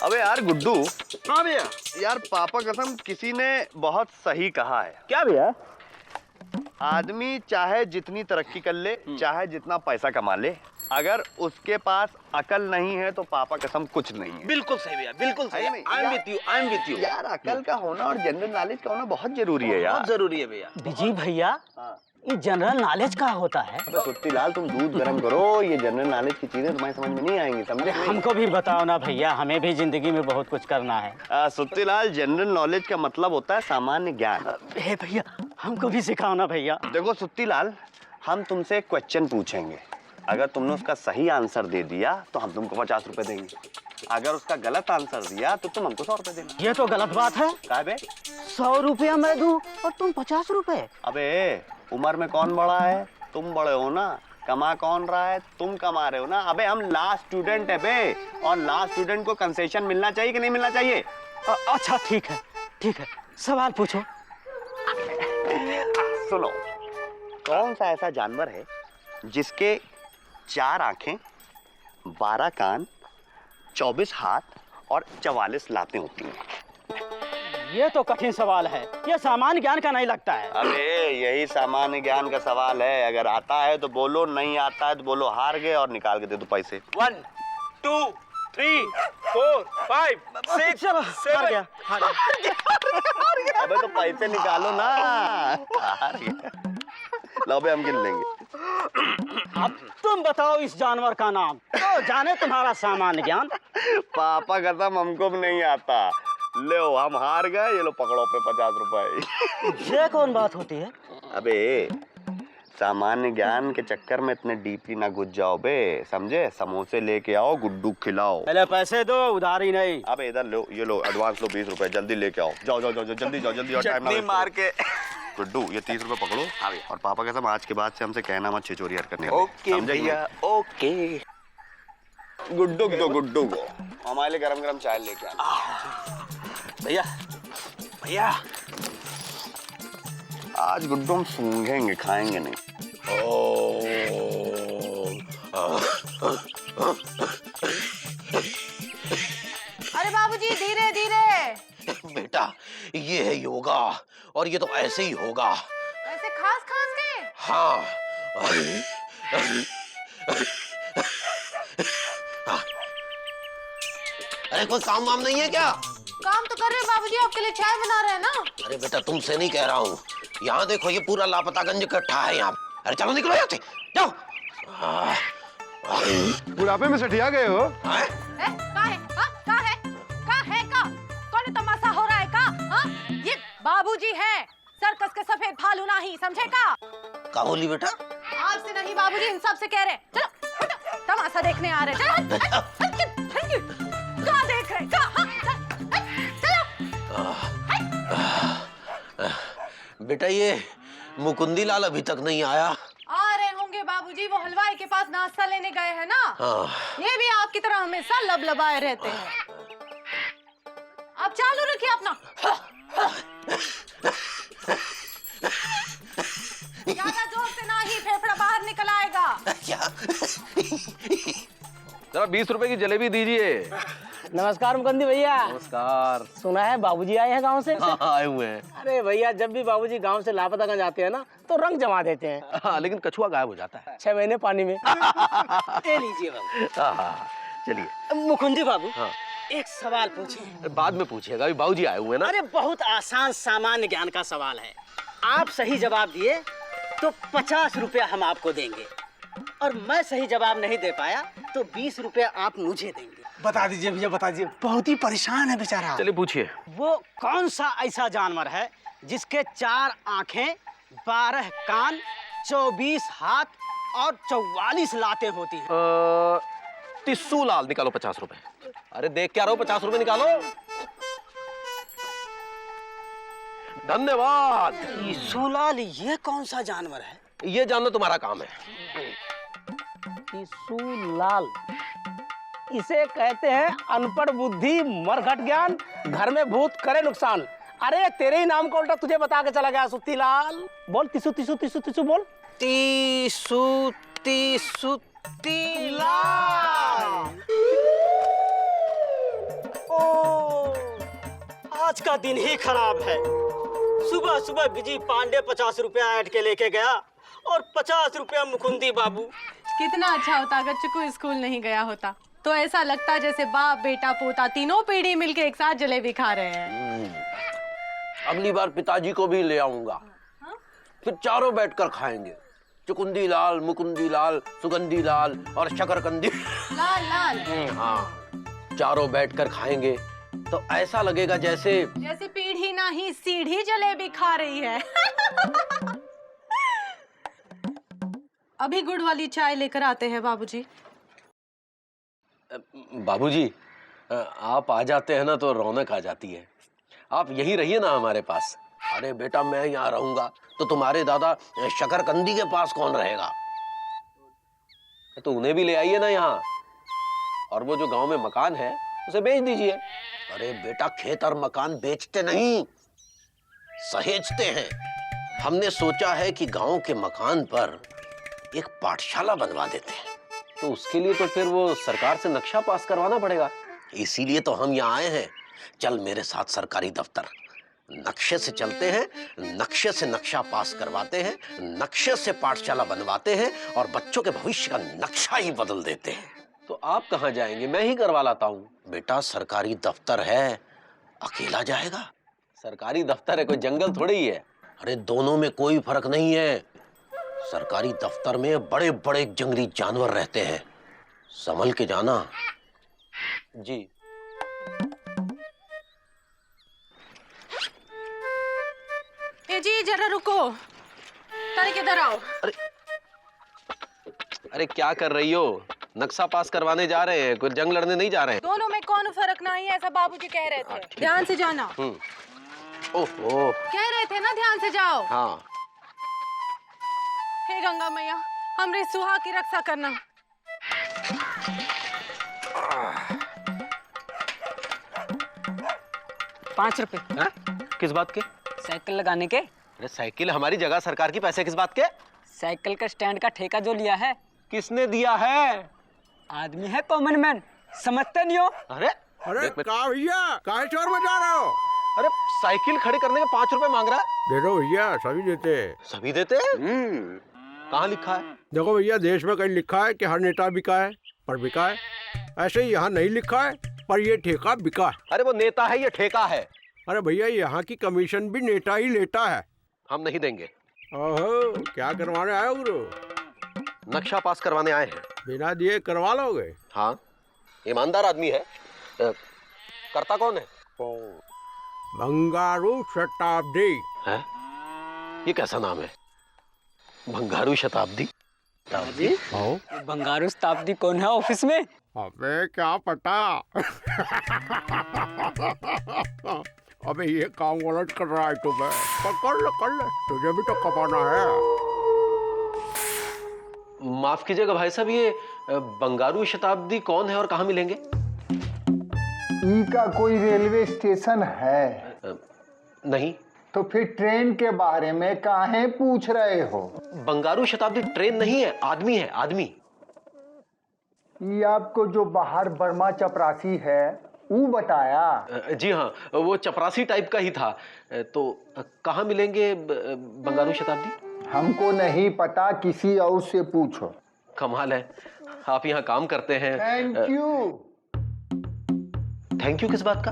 अबे यार गुड्डू। हाँ भैया। यार पापा कसम किसी ने बहुत सही कहा है। क्या भैया? आदमी चाहे जितनी तरक्की कर ले, चाहे जितना पैसा कमा ले, अगर उसके पास अकल नहीं है तो पापा कसम कुछ नहीं है। बिल्कुल सही भैया, बिल्कुल सही। I am with you. यार अकल का होना और जनरल नॉलेज का होना बहुत जरूरी है यार। बहुत जरूरी है भैया। विजय भैया, ये जनरल नॉलेज का होता है? सुत्ती लाल तुम दूध गर्म करो, ये जनरल नॉलेज की चीजें तुम्हारी समझ में नहीं आएंगी, समझे? हमको भी बताओ ना भैया, हमें भी जिंदगी में बहुत कुछ करना है। सुत्ती लाल, जनरल नॉलेज का मतलब होता है सामान्य ज्ञान। हे भैया, हमको भी सिखाओ ना भैया। देखो सुत्ती लाल, हम तुमसे एक क्वेश्चन पूछेंगे, अगर तुमने उसका सही आंसर दे दिया तो हम तुमको 50 रुपए देंगे, अगर उसका गलत आंसर दिया तो तुम हमको 100 रुपए देना। ये तो गलत बात है। क्या बे? 100 रुपया मैं दूं और तुम 50 रुपए? अबे उम्र में कौन बड़ा है? तुम बड़े हो ना। कमा कौन रहा है? तुम कमा रहे हो ना। अबे हम लास्ट स्टूडेंट है बे, और लास्ट स्टूडेंट को कंसेशन मिलना चाहिए कि नहीं मिलना चाहिए? अच्छा ठीक है, ठीक है, सवाल पूछो। सुनो, कौन सा ऐसा जानवर है जिसके 4 आंखें, 12 कान, 24 हाथ और 44 लातें होती हैं? ये तो कठिन सवाल है, ये सामान्य ज्ञान का नहीं लगता है। अबे यही सामान्य ज्ञान का सवाल है, अगर आता है तो बोलो, नहीं आता है तो बोलो हार गए और निकाल के दे दो पैसे। 1 2 3 4 5 6 हार गया। अबे तो पैसे निकालो ना। हार गया। लो बे, हम गिन लेंगे। अब तुम बताओ इस जानवर का नाम, तो जाने तुम्हारा सामान्य ज्ञान। पापा कसम हमको भी नहीं आता। ले हम हार गए, ये लो पकड़ो पे 50 रुपए। ये कौन बात होती है? अबे सामान्य ज्ञान के चक्कर में इतने डीपली ना घुस जाओ बे, समझे? समोसे लेके आओ, गुड्डू खिलाओ। पहले पैसे दो, उधारी नहीं। अबे इधर लो, ये लो एडवांस लो 20 रुपए, जल्दी लेके आओ। जाओ जाओ जाओ जल्दी जाओ, जल्दी और टाइम ना वेस्ट मार के। गुड्डू ये 30 रुपए पकड़ो, और पापा कसम आज के बाद से हमसे कहना मत छिचोरी हरकत नहीं। ओके भैया, ओके। गुड्डू दो, गुड्डू को हमारे लिए गरम गरम चाय लेके आना। भैया भैया, आज गुड्डू हम सूंघेंगे, खाएंगे नहीं। अरे बाबूजी धीरे धीरे। बेटा ये है योगा, और ये तो ऐसे ही होगा। ऐसे खास खास के? हाँ। अरे कोई काम वाम नहीं है क्या? काम तो कर रहे हैं बाबूजी, आपके लिए चाय बना रहे हैं ना। अरे बेटा तुमसे नहीं कह रहा हूँ, यहाँ देखो ये पूरा लापतागंज इकट्ठा है यहाँ। अरे चलो निकलो यहाँ से, जाओ। बुढ़ापे में सठिया गए हो? कहाँ है? कहाँ है? कौन है? तमाशा हो रहा है का? ये बाबूजी है, सर्कस के सफेद भालू नहीं, समझे का? क्या बोली बेटा? आपसे नहीं बाबूजी, इन सब से कह रहे। चलो तमाशा देखने आ रहे। चलो कहाँ देख रहे? बेटा ये मुकुंदी लाल अभी तक नहीं आया। आ रहे होंगे बाबूजी, वो हलवाई के पास नाश्ता लेने गए हैं ना। हाँ। ये भी आपकी तरह हमेशा लबलबाए रहते हैं। आप चालू रखिए अपना। ज्यादा जोर से ना ही फेफड़ा बाहर निकल आएगा। क्या? जरा 20 रुपए की जलेबी दीजिए। नमस्कार मुकंदी भैया। नमस्कार। सुना है बाबूजी आए हैं गांव से? हाँ आए हुए हैं। अरे भैया, जब भी बाबूजी गांव से लापतागंज आते हैं ना, तो रंग जमा देते हैं। हाँ, लेकिन कछुआ गायब हो जाता है। 6 महीने पानी में। ले लीजिए बाबू। हाँ, चलिए। मुकुंदी बाबू, हाँ। एक सवाल पूछे। बाद में पूछिएगा, अभी बाबूजी आए हुए हैं ना। अरे बहुत आसान सामान्य ज्ञान का सवाल है, आप सही जवाब दिए तो 50 रुपया हम आपको देंगे, और मैं सही जवाब नहीं दे पाया तो 20 रुपया आप मुझे देंगे। बता दीजिए भैया, बता दीजिए, बहुत ही परेशान है बेचारा। चलिए पूछिए। वो कौन सा ऐसा जानवर है जिसके 4 आंखें, 12 कान, 24 हाथ और 44 लातें होती हैं? तिस्सू लाल, निकालो 50 रुपए। अरे देख क्या रहो, 50 रुपए निकालो। धन्यवाद। तिस्सूलाल, ये कौन सा जानवर है? ये जानना तुम्हारा काम है। तिस्सूलाल, इसे कहते हैं अनपढ़ बुद्धि मरघट ज्ञान, घर में भूत करे नुकसान। अरे तेरे ही नाम का उल्टा तुझे बता के चला गया सुत्तीलाल। बोल तिसु तिसु तिसु तिसु बोल। तीसु तीसु तीलाल। ओ आज का दिन ही खराब है। सुबह सुबह विजय पांडे 50 रुपया ऐड के लेके गया और 50 रुपया मुकुंदी बाबू। कितना अच्छा होता अगर चिकू स्कूल नहीं गया होता, तो ऐसा लगता जैसे बाप बेटा पोता तीनों पीढ़ी मिलके एक साथ जलेबी खा रहे हैं। अगली बार पिताजी को भी ले आऊंगा, फिर चारों बैठकर खाएंगे। चुकुंदी लाल, मुकुंदी लाल, सुगंधी लाल और शकरकंदी लाल लाल। हाँ, चारों बैठकर खाएंगे तो ऐसा लगेगा जैसे पीढ़ी ना ही सीढ़ी जलेबी खा रही है। अभी गुड़ वाली चाय लेकर आते हैं बाबूजी। बाबूजी, आप आ जाते हैं ना तो रौनक आ जाती है। आप यहीं रहिए ना हमारे पास। अरे बेटा, मैं यहाँ रहूंगा तो तुम्हारे दादा शकरकंदी के पास कौन रहेगा? तो उन्हें भी ले आइए ना यहाँ, और वो जो गांव में मकान है उसे बेच दीजिए। अरे बेटा, खेत और मकान बेचते नहीं, सहेजते हैं। हमने सोचा है कि गांव के मकान पर एक पाठशाला बनवा देते हैं। तो उसके लिए तो फिर वो सरकार से नक्शा पास करवाना पड़ेगा। इसीलिए तो हम यहाँ आए हैं। चल मेरे साथ सरकारी दफ्तर, नक्शे से चलते हैं, नक्शे से नक्शा पास करवाते हैं, नक्शे से पाठशाला बनवाते हैं और बच्चों के भविष्य का नक्शा ही बदल देते हैं। तो आप कहाँ जाएंगे? मैं ही करवा लाता हूँ। बेटा, सरकारी दफ्तर है, अकेला जाएगा? सरकारी दफ्तर है, कोई जंगल थोड़ी ही है। अरे दोनों में कोई फर्क नहीं है। सरकारी दफ्तर में बड़े बड़े जंगली जानवर रहते हैं, संभल के जाना। जी। जी जरा रुको, तनिक इधर आओ। अरे क्या कर रही हो? नक्शा पास करवाने जा रहे हैं, कोई जंग लड़ने नहीं जा रहे हैं। दोनों में कौन फर्क नहीं है, ऐसा बाबूजी कह रहे थे। ध्यान से जाना। ओहो, कह रहे थे ना ध्यान से जाओ। हाँ। हे गंगा मैया, हमरे सुहा की रक्षा करना। ₹5 किस बात के? साइकिल लगाने के। अरे साइकिल हमारी जगह सरकार की, पैसे किस बात के? साइकिल का स्टैंड का ठेका जो लिया है। किसने दिया है? आदमी है कॉमन मैन, समझते नहीं हो? अरे अरे कहा भैया, काहे चोर मचा रहे हो? अरे साइकिल खड़ी करने के 5 रुपए मांग रहा है। दे दो भैया, सभी देते हैं। सभी देते हैं? कहाँ लिखा है? देखो भैया, देश में कहीं लिखा है कि हर नेता बिका है, पर बिका है। ऐसे ही यहाँ नहीं लिखा है, पर ये ठेका बिका है। अरे वो नेता है, ये ठेका है। अरे भैया, यहाँ की कमीशन भी नेता ही लेता है। हम नहीं देंगे। ओहो, क्या करवाने आए हो गुरु? नक्शा पास करवाने आए हैं। बिना दिए करवा लोगे? हाँ, ईमानदार आदमी है। करता कौन है? बंगारू शताब्दी। है? ये कैसा नाम है? भंगारू शताब्दी? जी, आओ। बंगारू शताब्दी कौन है ऑफिस में? अबे क्या पता। अबे ये काम गलत कर रहा है तुम्हें। कर ले, तुझे भी तो कमाना है। माफ कीजिएगा भाई साहब, ये बंगारू शताब्दी कौन है और कहाँ मिलेंगे? ई का कोई रेलवे स्टेशन है? नहीं। तो फिर ट्रेन के बारे में काहे पूछ रहे हो? बंगारू शताब्दी ट्रेन नहीं है, आदमी है, आदमी। ये आपको जो बाहर बर्मा चपरासी है वो बताया? जी हाँ, वो चपरासी टाइप का ही था। तो कहाँ मिलेंगे बंगारू शताब्दी? हमको नहीं पता, किसी और से पूछो। कमाल है, आप यहाँ काम करते हैं। Thank you. थैंक यू किस बात का?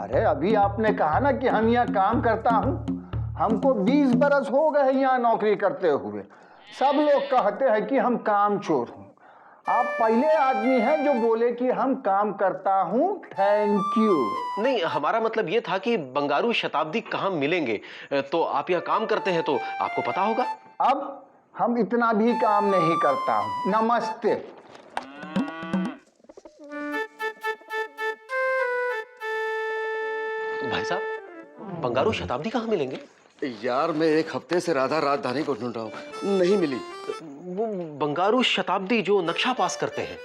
अरे अभी आपने कहा ना कि हम यहाँ काम करता हूँ। हमको 20 बरस हो गए यहाँ नौकरी करते हुए। सब लोग कहते हैं कि हम काम चोर हूँ। आप पहले आदमी हैं जो बोले कि हम काम करता हूँ। Thank you. नहीं, हमारा मतलब ये था कि बंगारू शताब्दी कहाँ मिलेंगे। तो आप यहाँ काम करते हैं तो आपको पता होगा। अब हम इतना भी काम नहीं करता हूँ। नमस्ते। भाई साहब, बंगारू शताब्दी कहाँ मिलेंगे? यार मैं एक हफ्ते से राधा राजधानी को ढूंढ रहा हूँ, नहीं मिली। वो बंगारू शताब्दी जो नक्शा पास करते हैं।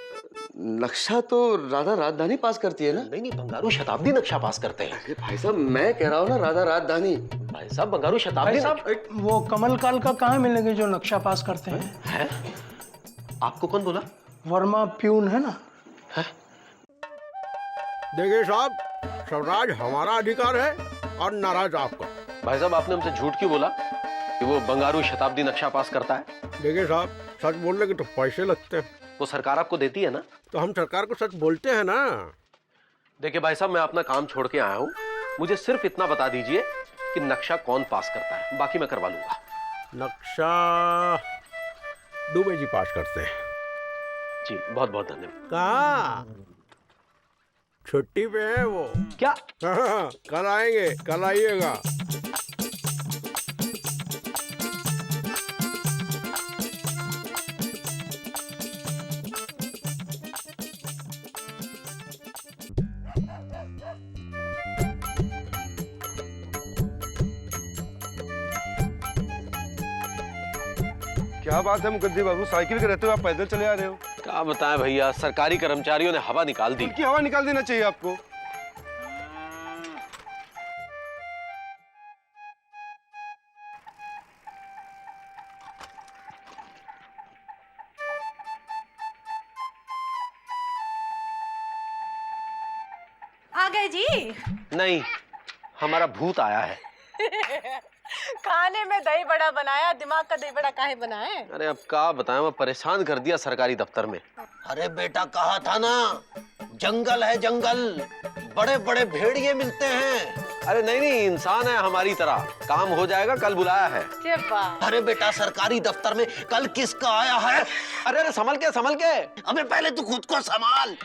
नक्शा तो राधा राजधानी पास करती है ना? नहीं, बंगारू शताब्दी नक्शा पास करते हैं। अरे भाई साहब, मैं कह रहा हूँ ना राधा राजधानी। भाई साहब, बंगारू शताब्दी वो कमल काल का कहाँ मिलेंगे जो नक्शा पास करते हैं? है? आपको कौन बोला? वर्मा प्यून है ना? देखिए साहब, स्वराज हमारा अधिकार है और नाराज आपका। भाई साहब, आपने हमसे झूठ क्यों बोला कि वो बंगारू शताब्दी नक्शा पास करता है? देखिए साहब, सच बोलने के तो पैसे लगते हैं, वो सरकार आपको देती है ना। तो हम सरकार को सच बोलते हैं ना। देखिए भाई साहब, मैं अपना काम छोड़ के आया हूँ, मुझे सिर्फ इतना बता दीजिए कि नक्शा कौन पास करता है, बाकी मैं करवा लूंगा। नक्शा दुबे जी पास करते हैं। जी बहुत बहुत धन्यवाद। कहाँ? छुट्टी पे है वो। क्या? हाँ, कल आएंगे, कल आइएगा। क्या बात है मुकद्दी बाबू, साइकिल के रहते हुए आप पैदल चले आ रहे हो? क्या बताएं भैया, सरकारी कर्मचारियों ने हवा निकाल दी। उनकी हवा निकाल देना चाहिए आपको। आ गए जी। नहीं, हमारा भूत आया है। खाने में दही बड़ा बनाया, दिमाग का दही बड़ा काहे बनाए? अरे अब क्या बताएं, मैं परेशान कर दिया सरकारी दफ्तर में। अरे बेटा, कहा था ना, जंगल है जंगल, बड़े बड़े भेड़िए मिलते हैं। अरे नहीं नहीं, इंसान है हमारी तरह, काम हो जाएगा, कल बुलाया है। अरे बेटा, सरकारी दफ्तर में कल किसका आया है? अरे अरे संभल के संभल के। अबे पहले तू खुद को संभाल।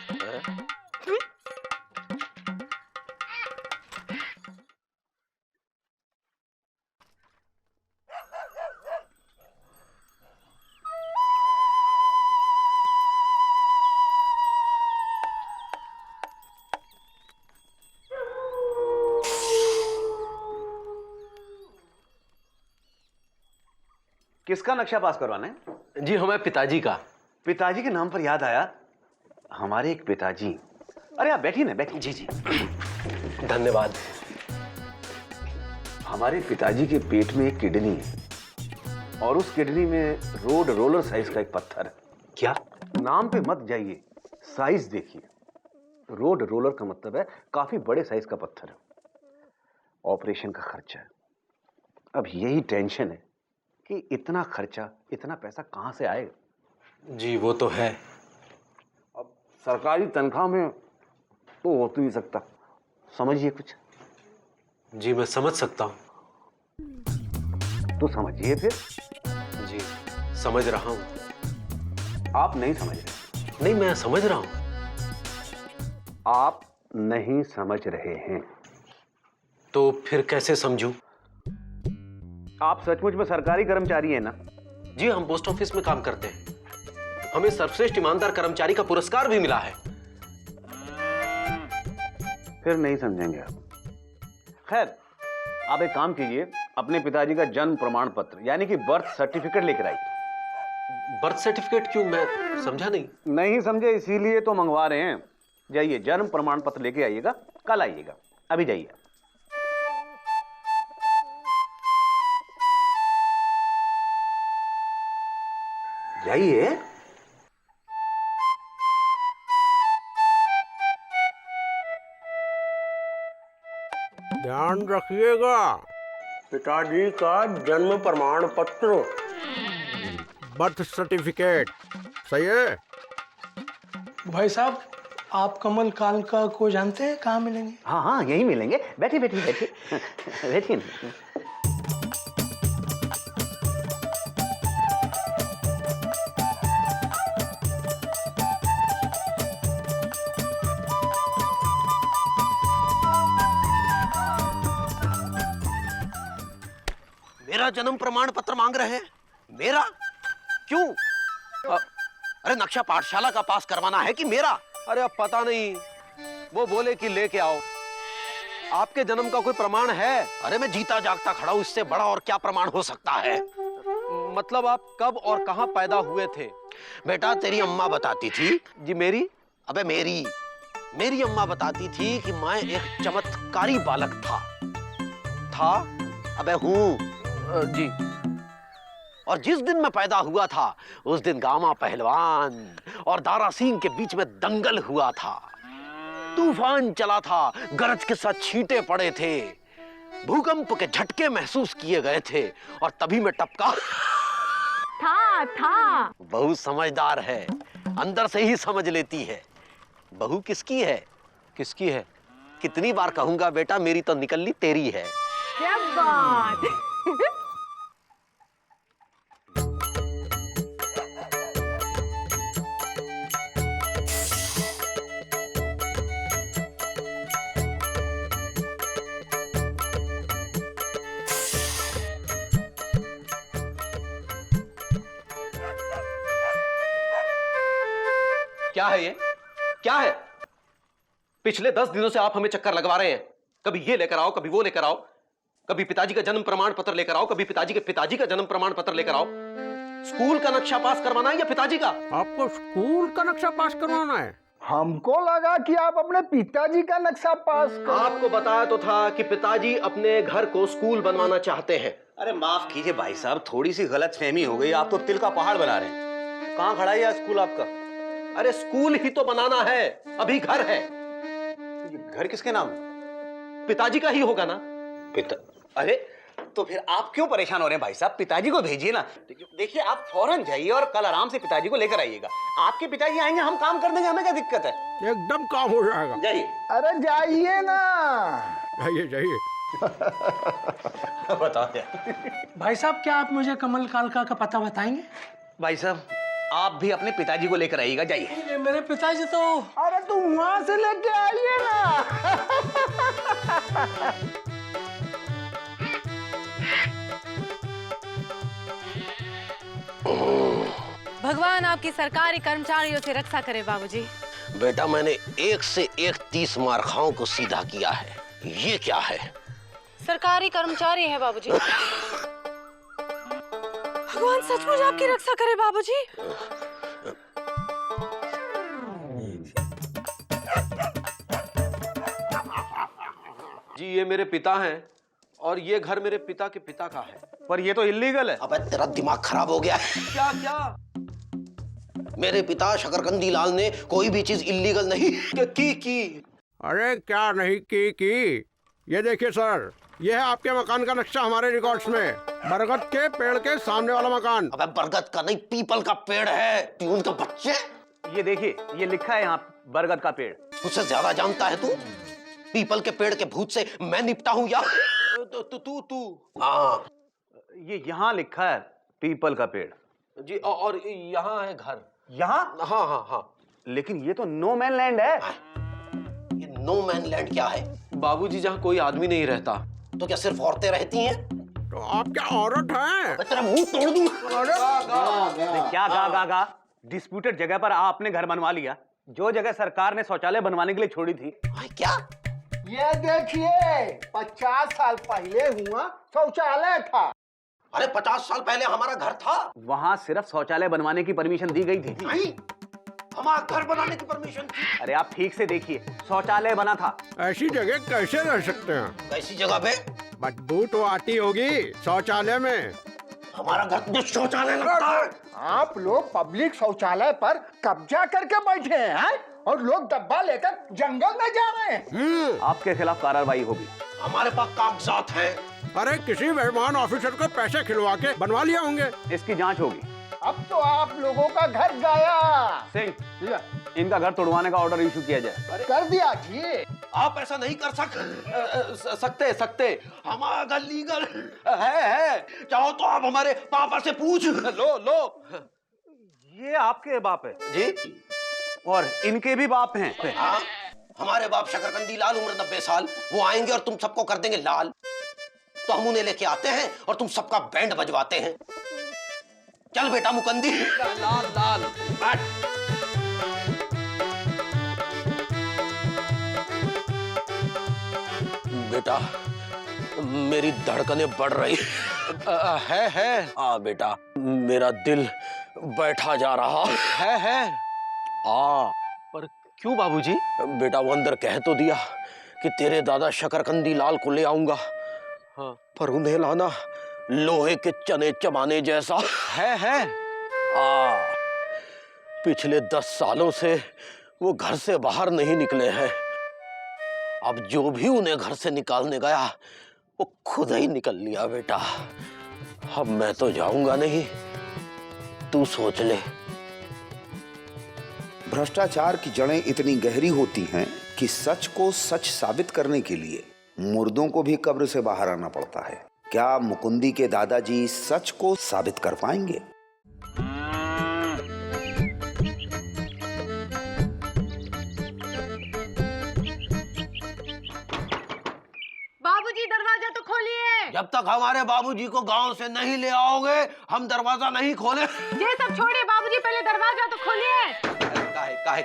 किसका नक्शा पास करवाना है? जी हमें पिताजी का। पिताजी के नाम पर याद आया, हमारे एक पिताजी। अरे आप बैठिए ना, बैठिए। जी जी धन्यवाद। हमारे पिताजी के पेट में एक किडनी है और उस किडनी में रोड रोलर साइज का एक पत्थर है। क्या? नाम पे मत जाइए, साइज देखिए। रोड रोलर का मतलब है काफी बड़े साइज का पत्थर है। ऑपरेशन का खर्चा है। अब यही टेंशन है कि इतना खर्चा, इतना पैसा कहां से आएगा। जी वो तो है। अब सरकारी तनख्वाह में तो हो तो नहीं सकता, समझिए कुछ। जी मैं समझ सकता हूँ। तो समझिए फिर। जी समझ रहा हूँ। आप नहीं समझ रहे। नहीं, मैं समझ रहा हूँ। आप नहीं समझ रहे हैं। तो फिर कैसे समझूं? आप सचमुच में सरकारी कर्मचारी हैं ना? जी हम पोस्ट ऑफिस में काम करते हैं, हमें सर्वश्रेष्ठ ईमानदार कर्मचारी का पुरस्कार भी मिला है। फिर नहीं समझेंगे आप। खैर, आप एक काम कीजिए, अपने पिताजी का जन्म प्रमाण पत्र यानी कि बर्थ सर्टिफिकेट लेकर आइए। बर्थ सर्टिफिकेट क्यों? मैं समझा नहीं। नहीं समझे इसीलिए तो मंगवा रहे हैं। जाइए, जन्म प्रमाण पत्र लेके आइएगा, कल आइएगा। अभी जाइए। जाइए। ध्यान रखिएगा, पिताजी का जन्म प्रमाण पत्र, बर्थ सर्टिफिकेट सही है। भाई साहब, आप कमल कालका को जानते हैं? कहाँ मिलेंगे? हाँ हाँ, यही मिलेंगे। बैठिए बैठिए बैठिए बैठिए। मेरा जन्म प्रमाण पत्र मांग रहे हैं? मेरा? क्यों? अरे नक्शा पाठशाला का पास करवाना है कि मेरा? अरे अब पता नहीं, वो बोले कि लेके आओ। आपके जन्म का कोई प्रमाण है? अरे मैं जीता जागता खड़ा हूं, इससे बड़ा और क्या प्रमाण हो सकता है? मतलब आप कब और कहां पैदा हुए थे? बेटा तेरी अम्मा बताती थी। जी मेरी? अबे मेरी अम्मा बताती थी कि मैं एक चमत्कारी बालक था। अबे हूं। जी। और जिस दिन मैं पैदा हुआ था उस दिन गामा पहलवान और दारा सिंह के बीच में दंगल हुआ था। तूफान चला था, गरज के साथ छींटे पड़े थे, भूकंप के झटके महसूस किए गए थे, और तभी मैं टपका। था बहू समझदार है, अंदर से ही समझ लेती है। बहू किसकी है? किसकी है? कितनी बार कहूंगा बेटा, मेरी तो निकलनी तेरी है। क्या बात। क्या है ये? क्या है? पिछले 10 दिनों से आप हमें चक्कर लगवा रहे हैं। कभी ये लेकर आओ, कभी वो लेकर आओ, कभी पिताजी का जन्म प्रमाण पत्र लेकर आओ, कभी पिताजी के पिताजी का जन्म प्रमाण पत्र लेकर आओ। स्कूल का नक्शा पास करवाना है या पिताजी का? आपको स्कूल का नक्शा पास करवाना है? हमको लगा कि आप अपने पिताजी का नक्शा पास कर। आपको बताया तो था कि पिताजी अपने घर को स्कूल बनवाना चाहते हैं। अरे माफ कीजिए भाई साहब, थोड़ी सी गलतफहमी हो गई। आप तो तिल का पहाड़ बना रहे हैं। कहाँ खड़ा है यह स्कूल आपका? अरे स्कूल ही तो बनाना है, अभी घर है। ये घर किसके नाम? पिताजी का ही होगा ना। पिता? अरे तो फिर आप क्यों परेशान हो रहे हैं भाई साहब? पिताजी को भेजिए ना। देखिए आप फौरन जाइए और कल आराम से पिताजी को लेकर आइएगा। आपके पिताजी आएंगे, हम काम कर देंगे, हमें क्या दिक्कत है? एकदम काम हो जाएगा। जाइए। अरे जाइए ना। जाइए जाइए। बताओ यार। भाई साहब, क्या आप मुझे कमल कालका का पता बताएंगे? भाई साहब आप भी अपने पिताजी को लेकर आइएगा। जाइए। ये मेरे पिताजी तो... अरे तुम वहां से लेके आइए ना। भगवान आपकी सरकारी कर्मचारियों से रक्षा करे बाबूजी। बेटा मैंने एक से एक 30 मार्खाओं को सीधा किया है। ये क्या है? सरकारी कर्मचारी है बाबूजी। भगवान सचमुच आपकी रक्षा करे बाबूजी। जी ये मेरे पिता हैं और ये घर मेरे पिता के पिता का है। पर ये तो इल्लीगल है। अबे तेरा दिमाग खराब हो गया है। क्या क्या? मेरे पिता शकरकंदी लाल ने कोई भी चीज इल्लीगल नहीं की। अरे क्या नहीं की? ये देखिए सर, ये है आपके मकान का नक्शा हमारे रिकॉर्ड्स में। बरगद के पेड़ के सामने वाला मकान। अबे बरगद का नहीं, पीपल का पेड़ है। ट्यून का बच्चे। ये देखिए, ये लिखा है यहाँ बरगद का पेड़। मुझसे ज्यादा जानता है तू? पीपल के पेड़ के भूत से मैं निपटा हूँ या तू? हाँ, ये यहाँ लिखा है पीपल का पेड़ जी। और यहाँ है घर। यहाँ? हाँ हाँ हाँ। लेकिन ये तो नो मैन लैंड है। ये नो मैन लैंड क्या है? बाबूजी जहाँ कोई आदमी नहीं रहता। तो क्या सिर्फ औरतें रहती हैं? तो आप क्या औरत हैं? मैं तेरा मुंह तोड़ दूंगा। क्या गा डिस्प्यूटेड जगह पर आपने घर बनवा लिया, जो जगह सरकार ने शौचालय बनवाने के लिए छोड़ी थी। क्या? ये देखिए, 50 साल पहले हुआ शौचालय था। अरे 50 साल पहले हमारा घर था। वहाँ सिर्फ शौचालय बनवाने की परमिशन दी गई थी। नहीं, हमारा घर बनाने की परमिशन थी। अरे आप ठीक से देखिए, शौचालय बना था। ऐसी जगह कैसे रह सकते हैं? कैसी जगह पे? बदबू तो आती होगी शौचालय में। हमारा घर में शौचालय लगता है। आप लोग पब्लिक शौचालय पर कब्जा करके बैठे हैं और लोग डब्बा लेकर जंगल में जा रहे हैं। आपके खिलाफ कार्रवाई होगी। हमारे पास कागजात हैं। अरे किसी मेहमान ऑफिसर को पैसे खिलवा के बनवा लिए होंगे। इसकी जांच होगी। अब तो आप लोगों का घर गया। सिंह, इनका घर तोड़वाने का ऑर्डर इशू किया जाए। कर दिया जी। आप ऐसा नहीं कर सकते। हमारा घर लीगल है। चाहो तो आप हमारे पापा से पूछ लो। ये आपके बाप है जी, और इनके भी बाप हैं। हाँ, हमारे बाप शकरकंदी लाल, उम्र 90 साल। वो आएंगे और तुम सबको कर देंगे लाल। तो हम उन्हें लेके आते हैं और तुम सबका बैंड बजवाते हैं। चल बेटा मुकंदी। लाल बैठ। बेटा मेरी धड़कनें बढ़ रही है। बेटा मेरा दिल बैठा जा रहा है। पर क्यों बाबूजी? बेटा वो अंदर कह तो दिया कि तेरे दादा शकरकंदी लाल को ले आऊंगा। हाँ। पर उन्हें लाना लोहे के चने चबाने जैसा है। पिछले 10 सालों से वो घर से बाहर नहीं निकले हैं। अब जो भी उन्हें घर से निकालने गया वो खुद ही निकल लिया बेटा। अब मैं तो जाऊंगा नहीं, तू सोच ले। भ्रष्टाचार की जड़ें इतनी गहरी होती हैं कि सच को सच साबित करने के लिए मुर्दों को भी कब्र से बाहर आना पड़ता है। क्या मुकुंदी के दादाजी सच को साबित कर पाएंगे? बाबूजी दरवाजा तो खोलिए। जब तक हमारे बाबूजी को गांव से नहीं ले आओगे हम दरवाजा नहीं खोले। ये सब छोड़िए बाबूजी, पहले दरवाजा तो खोलिए।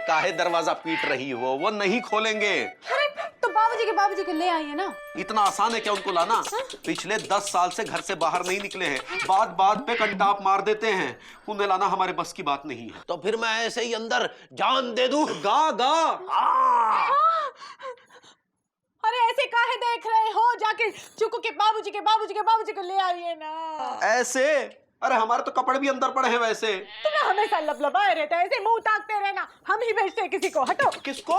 काहे दरवाजा पीट रही हो? वो नहीं खोलेंगे। अरे तो बाबूजी के ले आइए ना। इतना आसान है क्या उनको लाना? पिछले 10 साल से घर से बाहर नहीं निकले हैं, बात बात पे कंटाप मार देते हैं। उन्हें लाना हमारे बस की बात नहीं है। तो फिर मैं ऐसे ही अंदर जान दे दूं? गा अरे ऐसे काहे देख रहे हो? जाके चुकू के बाबूजी को ले आइए ना। ऐसे? अरे हमारे तो कपड़े भी अंदर पड़े हैं वैसे। तुम्हें हमेशा लबलबाए रहते हैं, ऐसे मुंह ताकते रहना। हम ही भेजते हैं किसी को। हटो। किसको?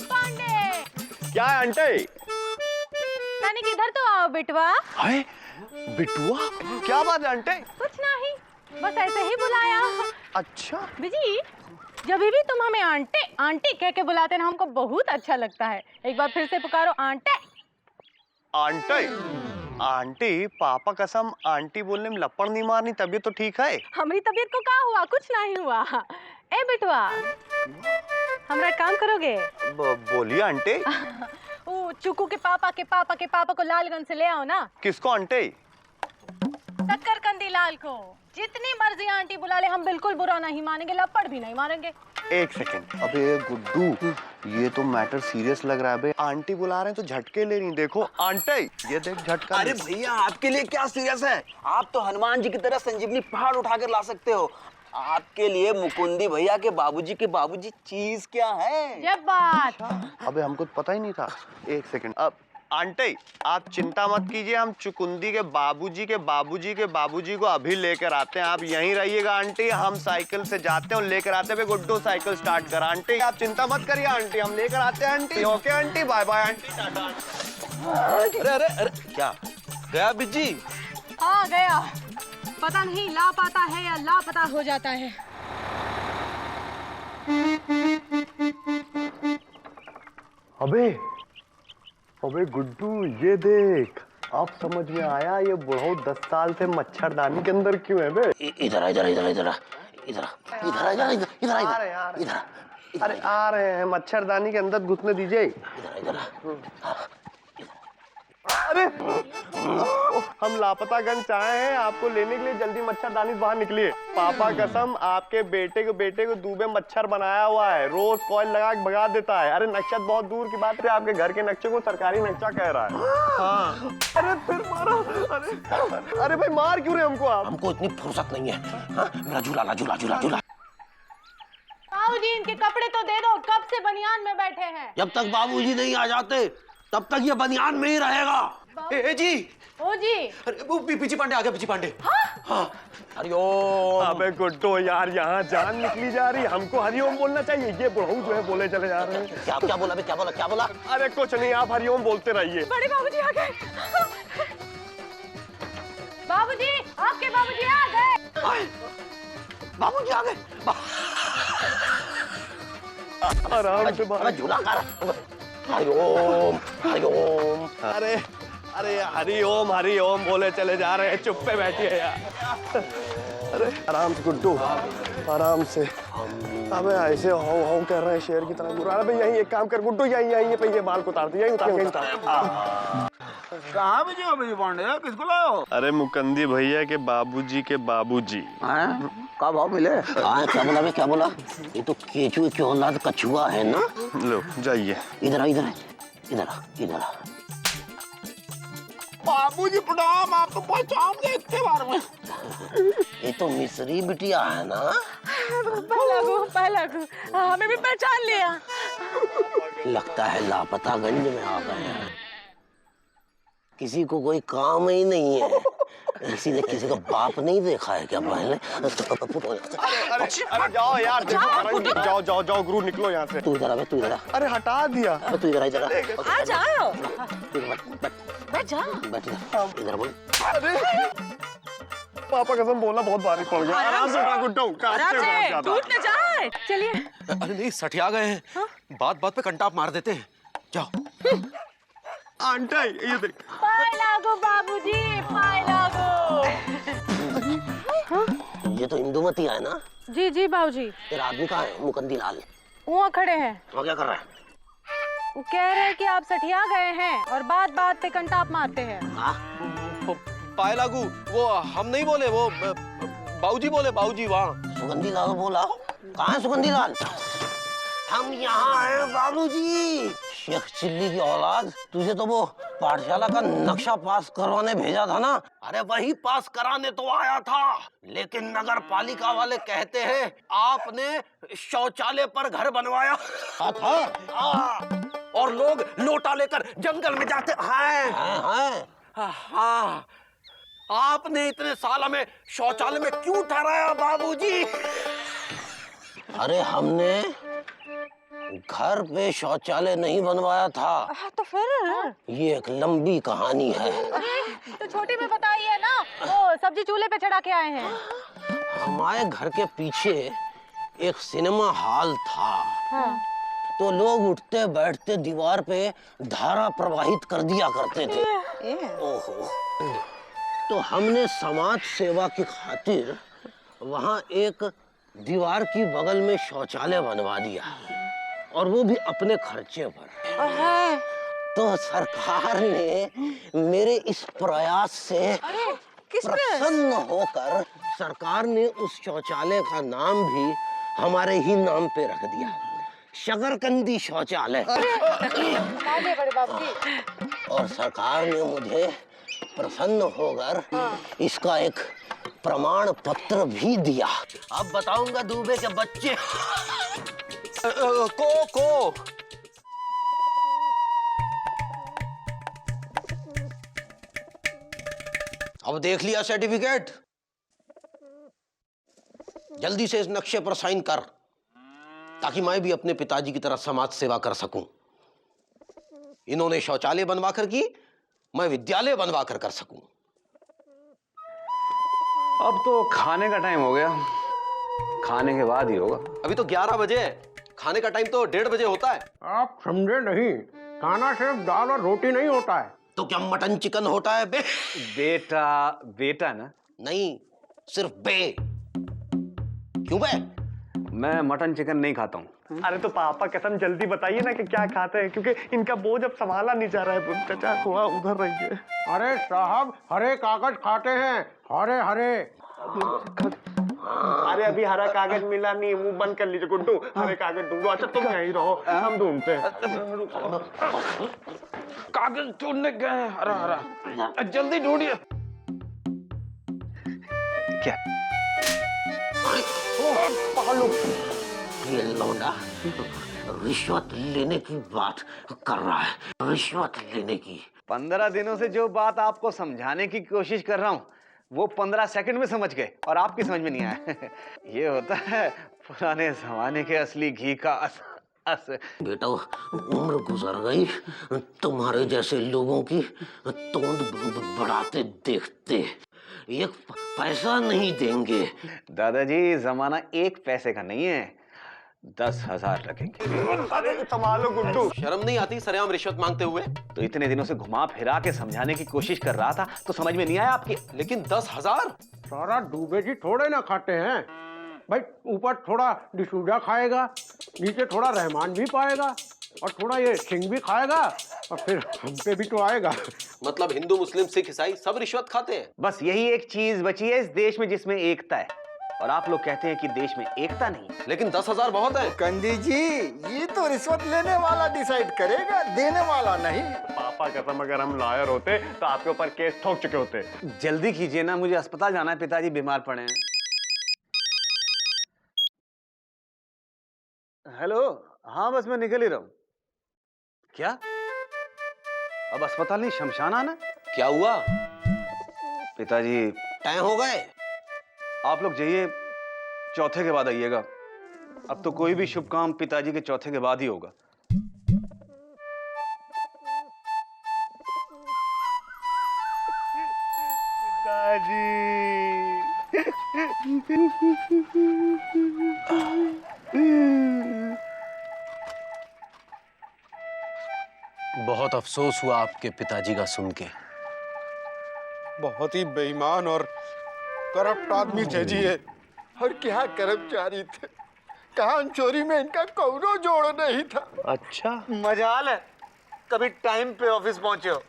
पांडे। क्या है आंटी? तनिक इधर तो आओ बिटवा। हाय बिटुआ, क्या बात है आंटी? कुछ नहीं, बस ऐसे ही बुलाया। अच्छा बिजी, जब भी तुम हमें आंटी आंटी कह के बुलाते हैं ना, हमको बहुत अच्छा लगता है। एक बार फिर से पुकारो, आंटी। आंटी आंटी, पापा कसम आंटी बोलने में लपड़ नहीं मारनी। तबीयत तो ठीक है? हमारी तबीयत को क्या हुआ? कुछ नहीं हुआ। ए बिटवा, हमारा काम करोगे? बोलिए आंटी। वो चुकू के पापा को लालगंज से ले आओ ना। किसको आंटी? सक्करकंदी लाल को। जितनी मर्जी आंटी बुला ले, हम बिल्कुल बुरा नहीं मानेंगे, लपड़ भी नहीं मारेंगे। एक सेकंड। अबे गुड्डू, ये तो मैटर सीरियस लग रहा है बे। आंटी बुला रहे हैं तो झटके ले रही। देखो आंटी, ये देख झटका। अरे भैया, आपके लिए क्या सीरियस है? आप तो हनुमान जी की तरह संजीवनी पहाड़ उठा कर ला सकते हो। आपके लिए मुकुंदी भैया के बाबूजी चीज क्या है? जब बात। अबे हमको तो पता ही नहीं था। एक सेकंड। अब आंटी आप चिंता मत कीजिए, हम चुकुंदी के बाबूजी को अभी लेकर आते हैं। आप यहीं रहिएगा आंटी, हम साइकिल से जाते हैं और लेकर आते हैं। गुड्डू साइकिल स्टार्ट कर। आंटी आप चिंता मत करिए आंटी, हम लेकर आते हैं aunty. Okay aunty, bye bye aunty, tata. अरे क्या गया बिजी? हाँ गया, पता नहीं लापता है या लापता हो जाता है। अबे गुड्डू, ये देख, अब समझ में आया ये बुढ़ऊ 10 साल से मच्छरदानी के अंदर क्यों है बे? इधर आ। अरे आ रहे हैं, मच्छरदानी के अंदर घुसने दीजिए। इधर। अरे हम लापतागंज आए हैं, आपको लेने के लिए। जल्दी मच्छरदानी से बाहर निकलिए। पापा कसम आपके बेटे को दूबे मच्छर बनाया हुआ है, रोज कॉइल लगा के भगा देता है। अरे नक्शा बहुत दूर की बात है, आपके घर के नक्शे को सरकारी नक्शा कह रहा है। हाँ। अरे फिर मारो। अरे भाई मार क्यों रहे हमको आप? हमको इतनी फुर्सत नहीं है। हाँ? मेरा झूला। बाबूजी इनके कपड़े तो दे दो, कब से बनियान में बैठे हैं। जब तक बाबूजी नहीं आ जाते तब तक ये बनियान में ही रहेगा। ए जी। ओ जी। अरे वो पीछी पांडे आ गया, पीछी पांडे। हाँ। हरिओम। अबे गुड्डो यार, यहाँ जान निकली जा रही, हमको हरिओम बोलना चाहिए। ये बुढ़ऊ जो है बोले चले जा रहे हैं। क्या बोला? अरे कुछ नहीं, आप हरिओम बोलते रहिए। बड़े बाबूजी आ गए। बाबूजी, आपके बाबूजी आ गए। बाबूजी आ गए। आराम से बाहर। झूला कर। हरिओम। अरे हरिओम बोले चले जा रहे हैं। चुप पे बैठिए यार। अरे आराम से गुड्डू, आराम से। अबे ऐसे हो कर रहे हैं शेर की तरह। गुरु अरे यही एक काम कर गुड्डू, यही पे ये बाल को उतार दिया। कहाँ बिजी हो पांडे? किसको लाओ? अरे मुकुंदी भैया के बाबूजी कब भाव मिले? क्या बोला? ये तो केचुए की औलाद कछुआ है ना। लो जाइए। इधर। बाबूजी प्रणाम, आप तो पहचान गए इतने बार में। ये तो मिस्री बिटिया है ना। पहला को हमें भी पहचान लिया। लगता है लापतागंज में आ गए हैं। किसी को कोई काम ही नहीं है। किसी ने किसी का बाप नहीं देखा है क्या पहले? अरे जाओ यार, देखो जाओ जाओ जाओ गुरु, निकलो यहाँ से। तू इधर आ, तू इधर आ। अरे हटा दिया। तू इधर आ, इधर आ जाओ, बैठ जा, बैठ इधर बोल। पापा कसम बोलना बहुत भारी पड़ गया। आराम से उठा गुड्डू, टूट न जाए। चलिए। अरे नहीं, सठिया गए हैं, बात बात पे कंटाप मार देते हैं। जाओ। आंटी ये देख। पाए लागो बाबूजी, पाए लागो। ये तो इंदुमती है ना? जी जी बाबूजी। तेरा आदमी कहाँ है? मुकुंदी लाल वहाँ खड़े हैं। वो क्या कर रहा है? वो कह रहे हैं कि आप सठिया गए हैं और बात बात पे कंटाप मारते हैं। पाए लागू, वो हम नहीं बोले, वो बाबूजी बोले, बाबूजी वहाँ। सुगंधी लाल बोला। कहाँ है सुगंधी लाल? हम यहाँ हैं बाबूजी। शेख चिल्ली की औलाद, तुझे तो वो पाठशाला का नक्शा पास करवाने भेजा था ना? अरे वही पास कराने तो आया था, लेकिन नगर पालिका वाले कहते हैं आपने शौचालय पर घर बनवाया था और लोग लोटा लेकर जंगल में जाते हैं। हाँ, आपने इतने साल हमें शौचालय में क्यों ठहराया बाबूजी? अरे हमने घर पे शौचालय नहीं बनवाया था। तो फिर? ये एक लंबी कहानी है। तो छोटी में बताइए ना, वो सब्जी चूल्हे पे चढ़ा के आए हैं। हमारे घर के पीछे एक सिनेमा हॉल था। हाँ। तो लोग उठते बैठते दीवार पे धारा प्रवाहित कर दिया करते थे। ओहो, तो हमने समाज सेवा की खातिर वहाँ एक दीवार की बगल में शौचालय बनवा दिया, और वो भी अपने खर्चे पर। तो सरकार ने मेरे इस प्रयास से प्रसन्न होकर सरकार ने उस शौचालय का नाम भी हमारे ही नाम पे रख दिया, शकरकंदी शौचालय। बड़े बाबूजी। और सरकार ने मुझे प्रसन्न होकर इसका एक प्रमाण पत्र भी दिया। अब बताऊंगा दूबे के बच्चे को अब देख लिया सर्टिफिकेट? जल्दी से इस नक्शे पर साइन कर, ताकि मैं भी अपने पिताजी की तरह समाज सेवा कर सकूं। इन्होंने शौचालय बनवा कर की, मैं विद्यालय बनवा कर सकूं। अब तो खाने का टाइम हो गया, खाने के बाद ही होगा। अभी तो 11 बजे है, खाने का टाइम तो 1:30 बजे होता है। आप समझे नहीं, खाना सिर्फ दाल और रोटी नहीं होता है। तो क्या मटन चिकन होता है बे? बेटा बेटा ना, नहीं, सिर्फ बे। क्यों बे? मैं मटन चिकन नहीं खाता हूँ। अरे तो पापा कसम जल्दी बताइए ना कि क्या खाते हैं, क्योंकि इनका बोझ अब संभाला नहीं जा रहा है। चाचा थोड़ा उधर रहिए। अरे साहब, हरे कागज खाते हैं, हरे हरे। अरे अभी हरा कागज मिला नहीं, मुंह बंद कर लीजिए गुड्डू। हरे कागज ढूंढो। अच्छा तुम यहीं रहो, हम ढूंढते हैं। कागज ढूंढने गए हैं, हरा हरा, जल्दी ढूंढिए। क्या? ये लौंडा रिश्वत लेने की बात कर रहा है, रिश्वत लेने की। 15 दिनों से जो बात आपको समझाने की कोशिश कर रहा हूँ, वो 15 सेकंड में समझ गए और आपकी समझ में नहीं आया। ये होता है पुराने जमाने के असली घी का बेटा, उम्र गुजर गई, तुम्हारे जैसे लोगों की तोंद बढ़ाते देखते एक पैसा नहीं देंगे। दादाजी, जमाना 1 पैसे का नहीं है, 10,000 रखेंगे। अरे संभालो गुड्डू। शर्म नहीं आती सरेआम रिश्वत मांगते हुए? तो इतने दिनों से घुमा फिरा के समझाने की कोशिश कर रहा था, तो समझ में नहीं आया आपकी? लेकिन 10,000? सारा डूबे जी थोड़े ना खाते हैं भाई। ऊपर थोड़ा डिसूजा खाएगा, नीचे थोड़ा रहमान भी पाएगा, और थोड़ा ये सिंह भी खाएगा, और फिर हम पे भी तो आएगा। मतलब हिंदू मुस्लिम सिख ईसाई सब रिश्वत खाते हैं? बस यही एक चीज बची है इस देश में जिसमें एकता है, और आप लोग कहते हैं कि देश में एकता नहीं। लेकिन 10,000 बहुत है। कंदी जी, ये तो रिश्वत लेने वाला डिसाइड करेगा, देने वाला नहीं। पापा कसम अगर हम लॉयर होते तो आपके ऊपर केस ठोक चुके होते। जल्दी कीजिए ना, मुझे अस्पताल जाना है, पिताजी बीमार पड़े हैं। हेलो, हाँ बस मैं निकल ही रहा हूँ। क्या? अब अस्पताल नहीं, शमशान आना? क्या हुआ? पिताजी तय हो गए? आप लोग जाइए, चौथे के बाद आइएगा। अब तो कोई भी शुभ काम पिताजी के चौथे के बाद ही होगा। बहुत अफसोस हुआ आपके पिताजी का सुन के। बहुत ही बेईमान और करप्ट आदमी थे जी ये। और क्या कर्मचारी थे, कान चोरी में इनका कौनो जोड़ नहीं था। अच्छा, मजाल है कभी टाइम पे ऑफिस पहुंचे हो।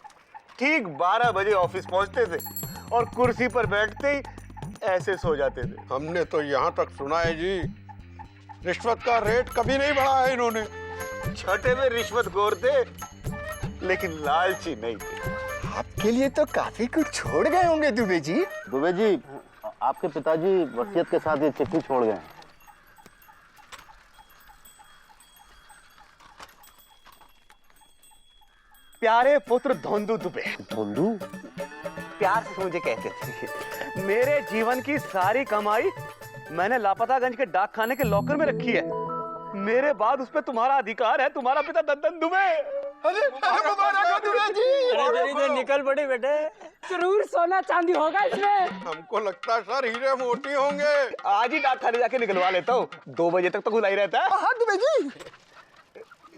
ठीक 12 बजे ऑफिस पहुंचते थे और कुर्सी पर बैठते ही ऐसे सो जाते थे। हमने तो यहाँ तक सुना है जी, रिश्वत का रेट कभी नहीं बढ़ाया है इन्होंने। छोटे में रिश्वतखोर थे लेकिन लालची नहीं थे। आपके लिए तो काफी कुछ छोड़ गए होंगे दुबे जी। दुबे जी, आपके पिताजी वसीयत के साथ ये चिट्ठी छोड़ गए। प्यारे पुत्र धोंदू दुबे। धोंदू? प्यार से मुझे कहते थे। मेरे जीवन की सारी कमाई मैंने लापतागंज के डाक खाने के लॉकर में रखी है। मेरे बाद उस पर तुम्हारा अधिकार है। तुम्हारा पिता दद्दन दुबे। अरे दुबे जी, इधर निकल पड़े बेटे। जरूर सोना चांदी होगा इसमें। हमको लगता है सर हीरे मोती होंगे। आज ही डाक खाने जाके निकलवा लेता हूँ। 2 बजे तक तो खुला ही रहता है। हाँ दुबे जी।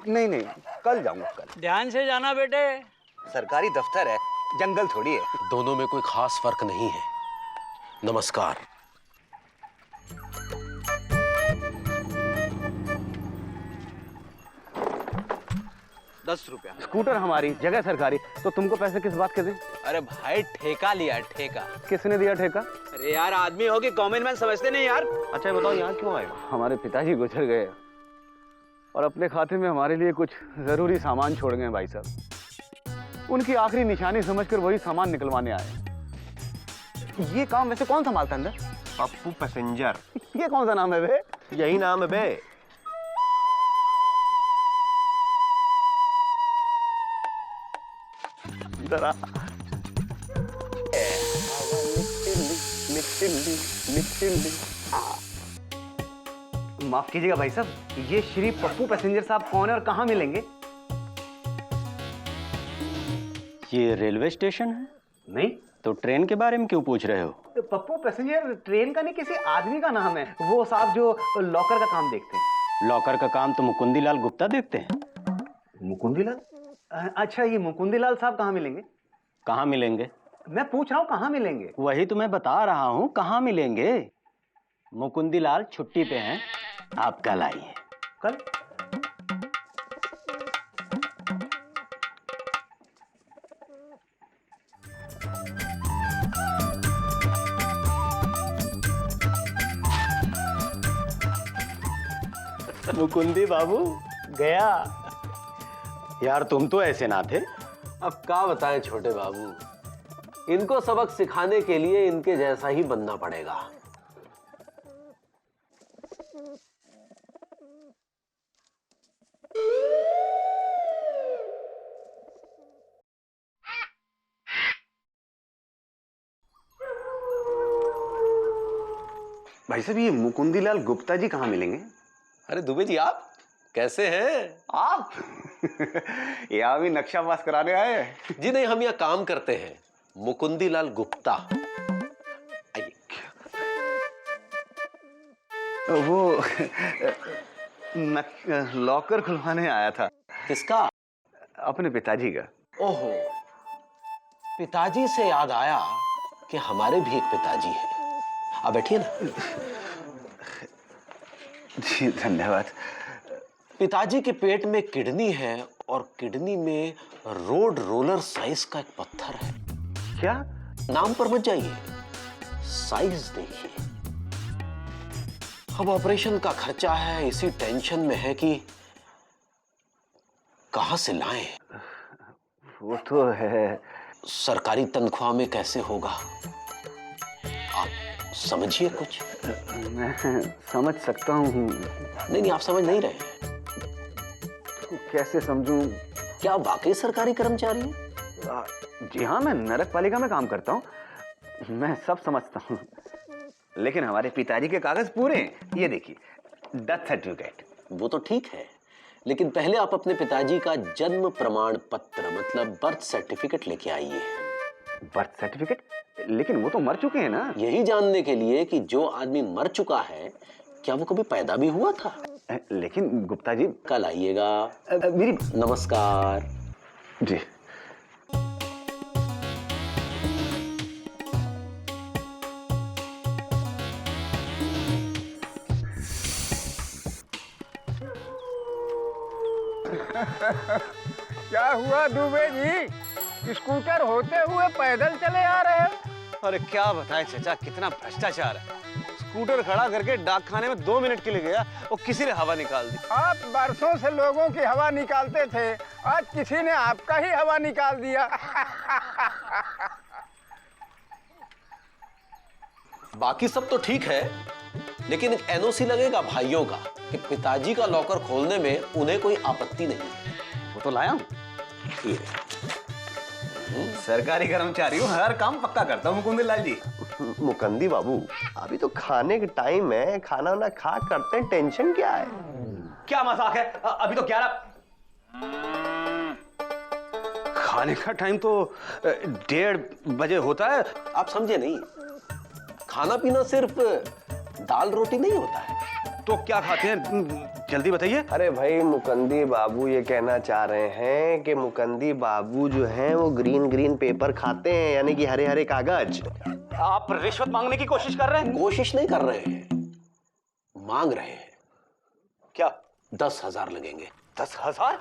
नहीं नहीं, कल जाऊंगा कल। ध्यान से जाना बेटे। सरकारी दफ्तर है, जंगल थोड़ी है। दोनों में कोई खास फर्क नहीं है। नमस्कार। ₹10। स्कूटर हमारी, जगह सरकारी, तो तुमको पैसे किस बात के दें? अरे भाई ठेका लिया, ठेका। किसने दिया ठेका? अरे यार आदमी हो कि कॉमन मैन समझते नहीं यार। अच्छा ये बताओ, यहाँ क्यों आए? हमारे पिताजी गुजर गए और अपने खाते में हमारे लिए कुछ जरूरी सामान छोड़ गए भाई साहब। उनकी आखिरी निशानी समझकर वही सामान निकलवाने आए। ये काम वैसे कौन संभालता है अंदर? पप्पू पैसेंजर। ये कौन सा नाम है बे? यही नाम है बे। जरा माफ कीजिएगा भाई साहब, ये श्री पप्पू पैसेंजर साहब कौन है और कहाँ मिलेंगे? ये रेलवे स्टेशन है? नहीं तो ट्रेन के बारे में क्यों पूछ रहे हो? तो पप्पू पैसेंजर ट्रेन का नहीं, किसी आदमी का नाम है। वो साहब जो लॉकर का काम देखते हैं। लॉकर का काम तो मुकुंदी लाल गुप्ता देखते हैं। मुकुंदी लाल? अच्छा ये मुकुंदी लाल साहब कहाँ मिलेंगे? कहाँ मिलेंगे? मैं पूछ रहा हूँ कहाँ मिलेंगे? वही तो मैं बता रहा हूँ, कहाँ मिलेंगे। मुकुंदी लाल छुट्टी पे हैं, आप कल आइए। कल? मुकुंदी बाबू गया। यार तुम तो ऐसे ना थे। अब क्या बताएं छोटे बाबू, इनको सबक सिखाने के लिए इनके जैसा ही बनना पड़ेगा। भाई साहब ये मुकुंदी लाल गुप्ता जी कहाँ मिलेंगे? अरे दुबे जी आप कैसे हैं? आप यहाँ भी नक्शा पास कराने आए? जी नहीं, हम यहाँ काम करते हैं। मुकुंदी लाल गुप्ता। आइए। वो लॉकर खुलवाने आया था। किसका? अपने पिताजी का। ओहो, पिताजी से याद आया कि हमारे भी एक पिताजी हैं। आप बैठिए ना। जी धन्यवाद। पिताजी के पेट में किडनी है और किडनी में रोड रोलर साइज का एक पत्थर है। क्या? नाम पर मत जाइए, साइज देखिए। अब ऑपरेशन का खर्चा है, इसी टेंशन में है कि कहां से लाएं। वो तो है। सरकारी तनख्वाह में कैसे होगा, आप समझिए कुछ। मैं समझ सकता हूँ। नहीं, आप समझ नहीं रहे। तो कैसे समझूं? क्या आप वाकई सरकारी कर्मचारी हैं? जी हाँ, मैं नरक पालिका में काम करता हूँ। मैं सब समझता हूँ, लेकिन हमारे पिताजी के कागज पूरे हैं। ये देखिए, डेथ सर्टिफिकेट। वो तो ठीक है, लेकिन पहले आप अपने पिताजी का जन्म प्रमाण पत्र मतलब बर्थ सर्टिफिकेट लेके आइए। Birth certificate? लेकिन वो तो मर चुके हैं ना। यही जानने के लिए कि जो आदमी मर चुका है क्या वो कभी पैदा भी हुआ था। लेकिन गुप्ता जी, कल आइएगा। मेरी नमस्कार जी। क्या हुआ दुबे जी, स्कूटर होते हुए पैदल चले आ रहे हो? अरे क्या बताएं चाचा, कितना भ्रष्टाचार है। स्कूटर खड़ा करके डाक खाने में 2 मिनट के लिए गया और किसी ने हवा निकाल दी। आप बरसों से लोगों की हवा निकालते थे, आज किसी ने आपका ही हवा निकाल दिया। बाकी सब तो ठीक है, लेकिन एक एनओसी लगेगा भाइयों का कि पिताजी का लॉकर खोलने में उन्हें कोई आपत्ति नहीं है। वो तो लाया हूँ। सरकारी कर्मचारी हूँ, हर काम पक्का करता हूँ मुकुंद लाल जी। मुकंदी बाबू, अभी तो खाने का टाइम है, खाना वाना खा करते हैं, टेंशन क्या है? क्या मजाक है, अभी तो 11। खाने का टाइम तो 1:30 बजे होता है। आप समझे नहीं, खाना पीना सिर्फ दाल रोटी नहीं होता है। तो क्या खाते हैं, जल्दी बताइए। अरे भाई मुकंदी बाबू ये कहना चाह रहे हैं कि मुकंदी बाबू जो हैं वो ग्रीन ग्रीन पेपर खाते हैं, यानी कि हरे हरे कागज। आप रिश्वत मांगने की कोशिश कर रहे हैं? कोशिश नहीं कर रहे हैं, मांग रहे हैं। क्या? 10,000 लगेंगे। 10,000?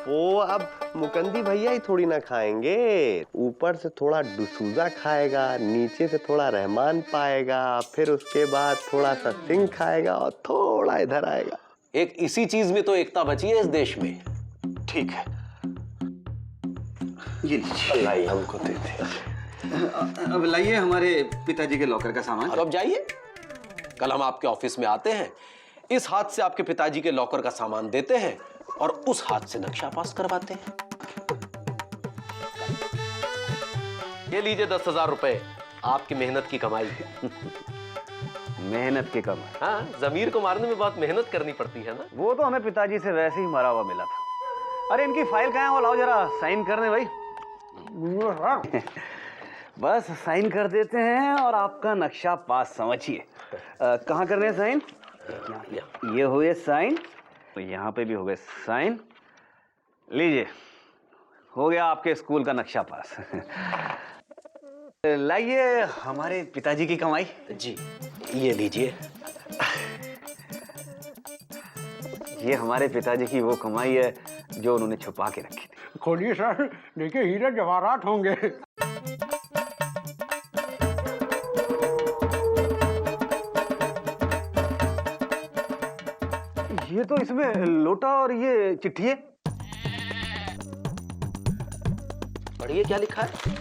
वो अब मुकंदी भैया ही थोड़ी ना खाएंगे, ऊपर से थोड़ा डुसूजा खाएगा, नीचे से थोड़ा रहमान पाएगा, फिर उसके बाद थोड़ा सा सिंह खाएगा और थोड़ा इधर आएगा। एक इसी चीज में तो एकता बची है इस देश में। ठीक है, ये लीजिए। लाइए हमको देते। अब लाइए हमारे पिताजी के लॉकर का सामान। अब जाइए, कल हम आपके ऑफिस में आते हैं, इस हाथ से आपके पिताजी के लॉकर का सामान देते हैं और उस हाथ से नक्शा पास करवाते हैं। ये लीजिए 10,000 रुपए, आपकी मेहनत की कमाई। मेहनत की कमाई? हाँ, जमीर को मारने में बहुत मेहनत करनी पड़ती है ना। वो तो हमें पिताजी से वैसे ही मरा हुआ मिला था। अरे इनकी फाइल कहाँ है, वो लाओ जरा साइन करने भाई। बस साइन कर देते हैं और आपका नक्शा पास, समझिए। कहाँ करने हैं साइन? ये हुए साइन, तो यहाँ पे भी हो गए साइन। लीजिए, हो गया आपके स्कूल का नक्शा पास। लाइए हमारे पिताजी की कमाई। जी, ये लीजिए। ये हमारे पिताजी की वो कमाई है जो उन्होंने छुपा के रखी थी। खोलिए सर, देखिए हीरे जवाहरात होंगे। ये तो इसमें लोटा और ये चिट्ठी है। पढ़िए क्या लिखा है।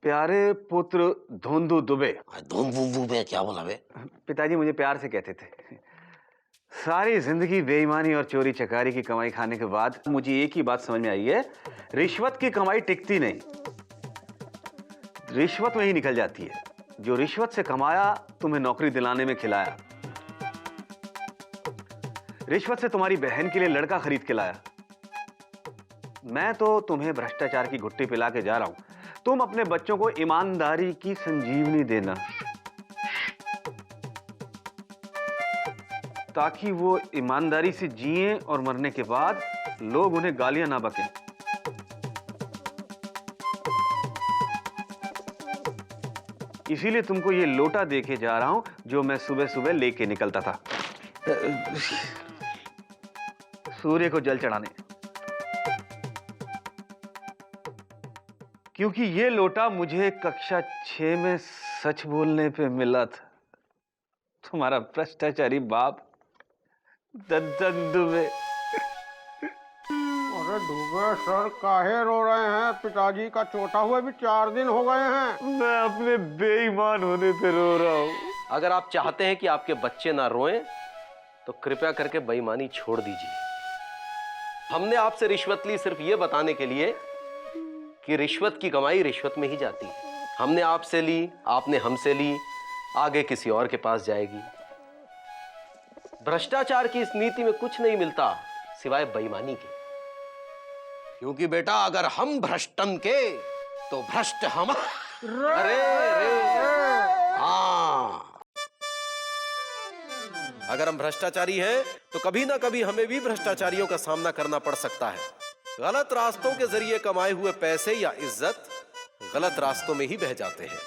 प्यारे पुत्र धोंदू दुबे। धोंदू दुबे क्या बोला बे? पिताजी मुझे प्यार से कहते थे। सारी जिंदगी बेईमानी और चोरी चकारी की कमाई खाने के बाद मुझे एक ही बात समझ में आई है, रिश्वत की कमाई टिकती नहीं, रिश्वत में ही निकल जाती है। जो रिश्वत से कमाया तुम्हें नौकरी दिलाने में खिलाया, रिश्वत से तुम्हारी बहन के लिए लड़का खरीद के लाया। मैं तो तुम्हें भ्रष्टाचार की घुट्टी पिला के जा रहा हूं, तुम अपने बच्चों को ईमानदारी की संजीवनी देना, ताकि वो ईमानदारी से जिएं और मरने के बाद लोग उन्हें गालियां ना बकें। इसीलिए तुमको ये लोटा देके जा रहा हूं जो मैं सुबह सुबह लेके निकलता था सूर्य को जल चढ़ाने, क्योंकि ये लोटा मुझे कक्षा 6 में सच बोलने पे मिला था। तुम्हारा भ्रष्टाचारी बाप दद्दन दुबे। अरे दुबे सर काहे रो रहे हैं? पिताजी का चोटा हुए भी 4 दिन हो गए हैं। मैं अपने बेईमान होने पे रो रहा हूं। अगर आप चाहते हैं कि आपके बच्चे ना रोएं, तो कृपया करके बेईमानी छोड़ दीजिए। हमने आपसे रिश्वत ली सिर्फ ये बताने के लिए कि रिश्वत की कमाई रिश्वत में ही जाती है। हमने आपसे ली, आपने हमसे ली, आगे किसी और के पास जाएगी। भ्रष्टाचार की इस नीति में कुछ नहीं मिलता सिवाय बेईमानी के। क्योंकि बेटा अगर हम भ्रष्टन के तो भ्रष्ट हम। अरे हाँ, अगर हम भ्रष्टाचारी हैं तो कभी ना कभी हमें भी भ्रष्टाचारियों का सामना करना पड़ सकता है। गलत रास्तों के जरिए कमाए हुए पैसे या इज्जत गलत रास्तों में ही बह जाते हैं।